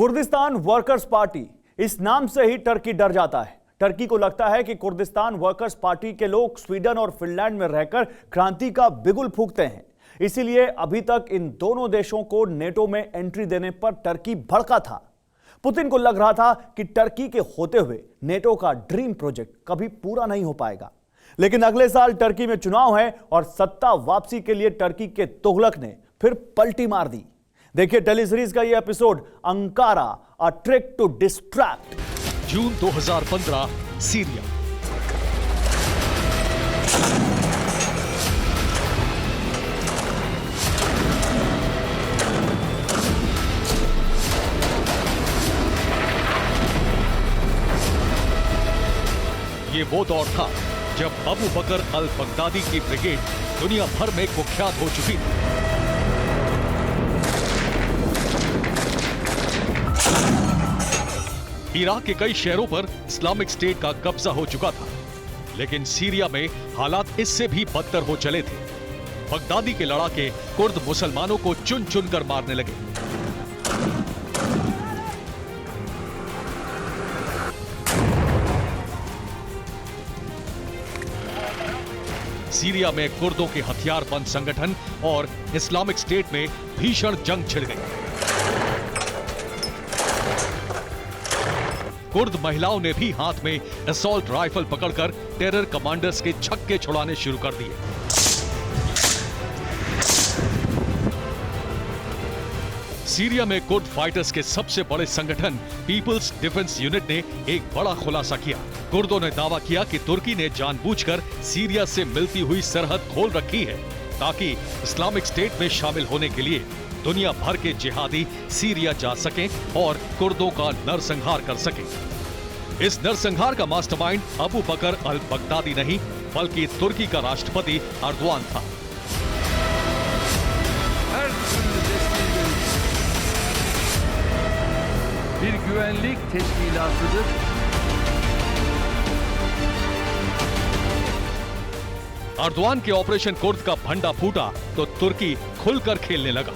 Kurdistan workers party, इस नाम से ही टर्की डर जाता है। टर्की को लगता है कि कुर्दिस्तान वर्कर्स पार्टी के लोग स्वीडन और फिनलैंड में रहकर क्रांति का बिगुल फूंकते हैं। इसीलिए अभी तक इन दोनों देशों को नेटो में एंट्री देने पर टर्की भड़का था। पुतिन को लग रहा था कि टर्की के होते हुए नेटो का ड्रीम प्रोजेक्ट कभी पूरा नहीं हो पाएगा। लेकिन अगले साल टर्की में चुनाव है और सत्ता वापसी के लिए टर्की के तुगलक ने फिर पलटी मार दी। देखिए टेलीसीरीज का ये episode Ankara, a trick to distract. June 2015, Syria. ये वो दौर था जब अबू बकर अल बगदादी की ब्रिगेड दुनिया भर में कुख्यात हो चुकी थी। इराक के कई शहरों पर इस्लामिक स्टेट का कब्जा हो चुका था, लेकिन सीरिया में हालात इससे भी बदतर हो चले थे। बगदादी के लड़ाके कुर्द मुसलमानों को चुन चुन कर मारने लगे। सीरिया में कुर्दों के हथियारबंद संगठन और इस्लामिक स्टेट में भीषण जंग छिड़ गई। कुर्द महिलाओं ने भी हाथ में असॉल्ट राइफल पकड़कर टेरर कमांडर्स के छक्के छुड़ाने शुरू कर दिए। सीरिया में कुर्द फाइटर्स के सबसे बड़े संगठन पीपल्स डिफेंस यूनिट ने एक बड़ा खुलासा किया। कुर्दों ने दावा किया कि तुर्की ने जानबूझकर सीरिया से मिलती हुई सरहद खोल रखी है ताकि इस्लामिक स्टेट में शामिल होने के लिए दुनिया भर के जिहादी सीरिया जा सकें और कुर्दों का नरसंहार कर सकें। इस नरसंहार का mastermind Abu Bakr al Baghdadi नहीं बल्कि तुर्की का राष्ट्रपति अर्दोआन था। Bir güvenlik teşkilatıdır. अर्दोआन के ऑपरेशन कुर्द का भंडा फूटा तो तुर्की खुलकर खेलने लगा।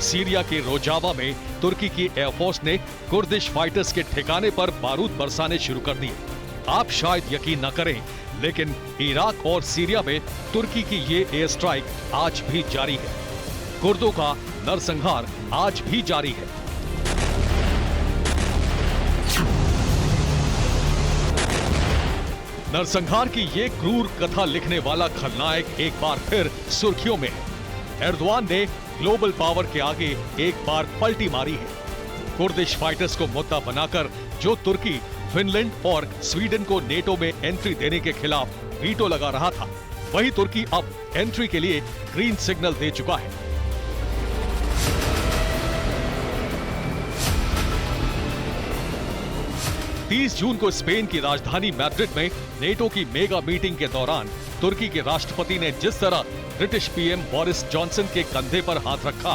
सीरिया के रोजावा में तुर्की की एयरफोर्स ने कुर्दिश फाइटर्स के ठिकाने पर बारूद बरसाने शुरू कर दिए। आप शायद यकीन न करें, लेकिन इराक और सीरिया में तुर्की की ये एयर स्ट्राइक आज भी जारी है। कुर्दों का नरसंहार आज भी जारी है। नरसंहार की ये क्रूर कथा लिखने वाला खलनायक एक बार फिर सुर्खियों में है। एर्दोआन ने ग्लोबल पावर के आगे एक बार पलटी मारी है। कुर्दिश फाइटर्स को मुद्दा बनाकर जो तुर्की फिनलैंड और स्वीडन को नेटो में एंट्री देने के खिलाफ वीटो लगा रहा था, वही तुर्की अब एंट्री के लिए ग्रीन सिग्नल दे चुका है। जून को स्पेन की राजधानी मैड्रिड में नेटो की मेगा मीटिंग के दौरान तुर्की के राष्ट्रपति ने जिस तरह ब्रिटिश पीएम बोरिस जॉनसन के कंधे पर हाथ रखा,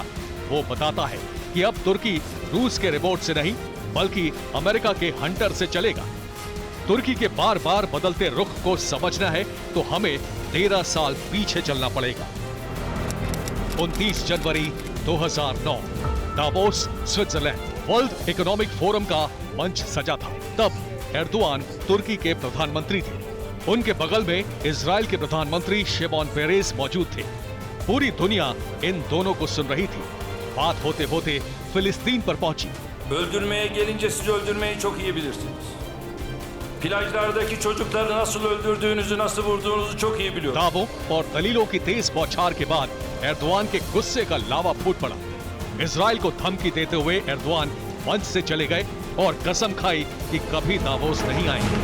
वो बताता है कि अब तुर्की रूस के रिमोट से नहीं बल्कि अमेरिका के हंटर से चलेगा। तुर्की के बार बार बदलते रुख को समझना है तो हमें 13 साल पीछे चलना पड़ेगा। 29 जनवरी 2009, Davos, Switzerland. World economic forum का मंच सजा था। तब एर्दोआन तुर्की के प्रधानमंत्री थे। उनके बगल में इजराइल के प्रधानमंत्री शिमोन पेरेस मौजूद थे। पूरी दुनिया इन दोनों को सुन रही थी। बात होते होते फिलिस्तीन पर पहुंची। Öldürmeye gelince siz öldürmeyi çok iyi bilirsiniz. Plajlardaki çocukları nasıl öldürdüğünüzü, nasıl vurduğunuzu çok iyi biliyorum. दावों और दलीलों की तेज बौछार के बाद एर्दोआन के गुस्से का लावा फूट पड़ा। इजराइल को धमकी देते हुए एर्दोआन मंच से चले गए और कसम खाई कि कभी दावोस नहीं आएंगे।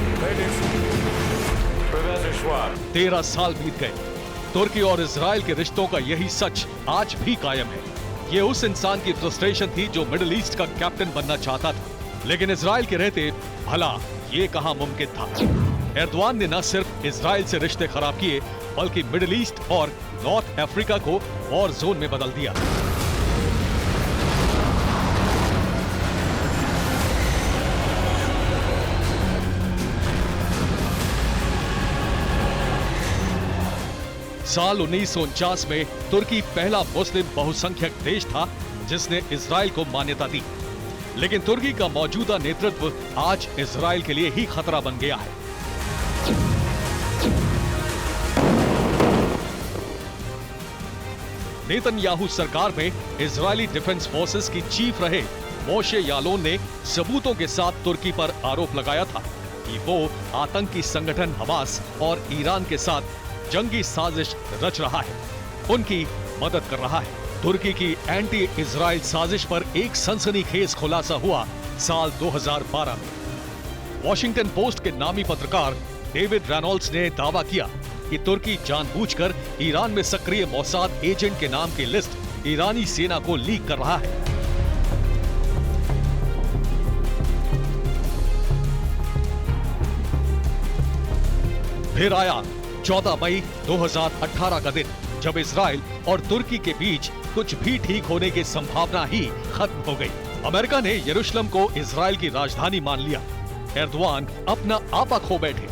13 साल बीत गए। तुर्की और इजराइल के रिश्तों का यही सच आज भी कायम है। ये उस इंसान की फ्रस्ट्रेशन थी जो मिडिल ईस्ट का कैप्टन बनना चाहता था, लेकिन इजराइल के रहते भला ये कहां मुमकिन था। एर्दोआन ने न सिर्फ इजराइल से रिश्ते खराब किए बल्कि मिडिल ईस्ट और नॉर्थ अफ्रीका को वॉर जोन में बदल दिया। साल 1949 में तुर्की पहला मुस्लिम बहुसंख्यक देश था जिसने इजराइल को मान्यता दी। लेकिन तुर्की का मौजूदा नेतृत्व आज इजराइल के लिए ही खतरा बन गया है। नेतन्याहू सरकार में इजरायली डिफेंस फोर्सेस की चीफ रहे मोशे यालोन ने सबूतों के साथ तुर्की पर आरोप लगाया था कि वो आतंकी संगठन हमास और ईरान के साथ जंगी साजिश रच रहा है, उनकी मदद कर रहा है। तुर्की की एंटी इजराइल साजिश पर एक सनसनीखेज खुलासा हुआ साल 2012 में। वॉशिंगटन पोस्ट के नामी पत्रकार डेविड रेनॉल्ड्स ने दावा किया कि तुर्की जानबूझकर ईरान में सक्रिय मोसाद एजेंट के नाम की लिस्ट ईरानी सेना को लीक कर रहा है। फिर आया 14 मई 2018 का दिन, जब इजराइल और तुर्की के बीच कुछ भी ठीक होने की संभावना ही खत्म हो गई। अमेरिका ने यरूशलेम को इजराइल की राजधानी मान लिया। एर्दोआन अपना आपा खो बैठे,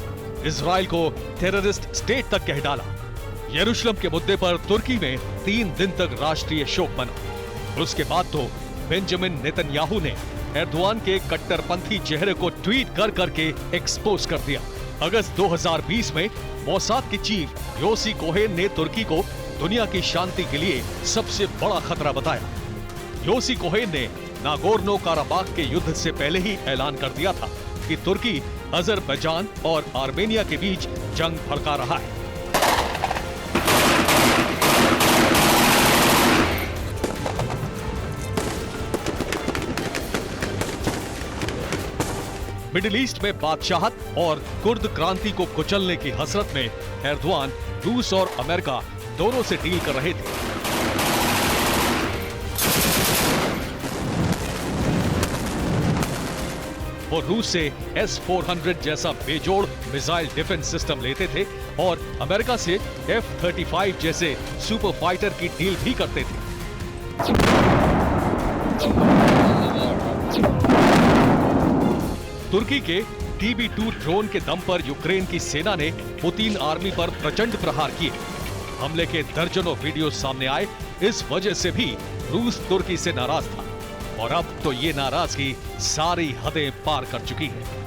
इजराइल को टेररिस्ट स्टेट तक कह डाला। यरूशलेम के मुद्दे पर तुर्की में 3 दिन तक राष्ट्रीय शोक मना। उसके बाद तो बेंजामिन नेतन्याहू ने एर्दोआन के कट्टरपंथी चेहरे को ट्वीट कर करके एक्सपोज कर दिया। अगस्त 2020 में मोसाद की चीफ योसी कोहेन ने तुर्की को दुनिया की शांति के लिए सबसे बड़ा खतरा बताया। योसी कोहेन ने नागोर्नो काराबाख के युद्ध से पहले ही ऐलान कर दिया था कि तुर्की अजरबैजान और आर्मेनिया के बीच जंग भड़का रहा है। मिडिल ईस्ट में बादशाहत और कुर्द क्रांति को कुचलने की हसरत में एर्दोआन रूस और अमेरिका दोनों से डील कर रहे थे। वो रूस से S-400 जैसा बेजोड़ मिसाइल डिफेंस सिस्टम लेते थे और अमेरिका से F-35 जैसे सुपर फाइटर की डील भी करते थे। तुर्की के TB2 ड्रोन के दम पर यूक्रेन की सेना ने पुतिन आर्मी पर प्रचंड प्रहार किए। हमले के दर्जनों वीडियो सामने आए। इस वजह से भी रूस तुर्की से नाराज था और अब तो ये नाराजगी सारी हदें पार कर चुकी है।